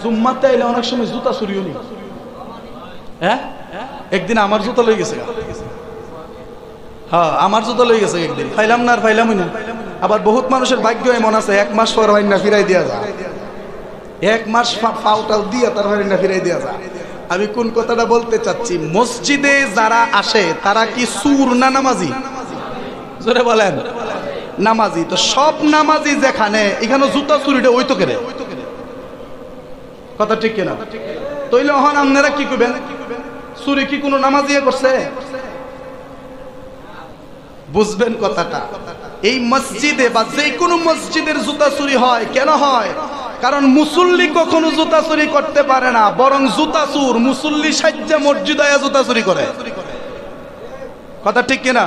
জুম্মাতে আইলে অনেক সময় জুতা চুরিও নি। হ্যাঁ, একদিন আমার জুতা লই গেছে। হ্যাঁ, আমার জুতা লই গেছে একদিন, ফাইলাম না আর ফাইলামই না। আবার বহুত মানুষের ভাগ্য এমন আছে 1 মাস পর হয় না ফিরাই দিয়া যায়, 1 মাস পাউটাও দিয়া তার হয় না ফিরাই দিয়া যায়। আমি কোন কথাটা বলতে চাচ্ছি, মসজিদে যারা আসে তারা কি সুর না নামাজি? জোরে বলেন। নামাজি। তো সব নামাজি যেখানে, এখানে জুতা চুরিটা ওই তো কেরে, কথা ঠিক কিনা? তইলে হন আপনারা কি করবেন? চুরি কি কোনো নামাজি করছে? বুঝবেন কথাটা। এই মসজিদে বা যে কোনো মসজিদের জুতা চুরি হয় কেন হয়? কারণ মুসল্লি কখনো জুতা চুরি করতে পারে না, বরং জুতা চুর মুসল্লি সাজ্জা মসজিদে জুতা চুরি করে। কথা ঠিক কিনা?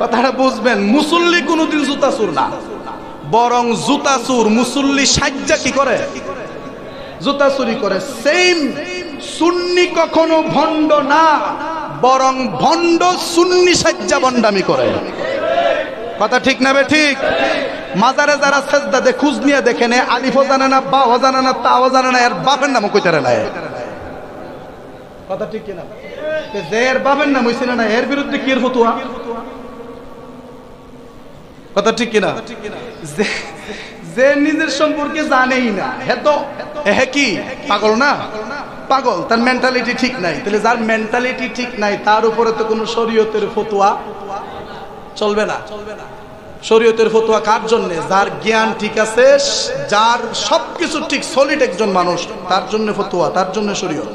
কথাটা বুঝবেন। মুসল্লি কোনোদিন জুতা চুর না, বরং জুতা চুর মুসল্লি সাজ্জা কি করে? জুতা চুরি করে। সেম সুন্নি কখনো ভণ্ড না, বরং ভণ্ড সুন্নি সাজ্জা ভণ্ডামি করে। কথা ঠিক না বে ঠিক? মাজারে যারা সেজদা দে খুঁজ নিয়ে দেখেন, আলিফও জানে না, বাও জানে না, তাও জানে না, এর বাপের নামও কইতারে না। কথা ঠিক কিনা? যে এর বাপের নাম হইছে না, এর বিরুদ্ধে কি এর ফতোয়া? কথা ঠিক কিনা? যে নিজের সম্পর্কে জানেই না, হে তো হে কি পাগল না? পাগল, তার মেন্টালিটি ঠিক নাই। তাহলে যার মেন্টালিটি ঠিক নাই তার উপরে তো কোনো শরীয়তের ফতোয়া চলবে না। শরীয়তের ফতোয়া কার জন্য? যার জ্ঞান ঠিক আছে, যার সবকিছু ঠিক সলিড একজন মানুষ, তার জন্য ফতোয়া, তার জন্য শরীয়ত।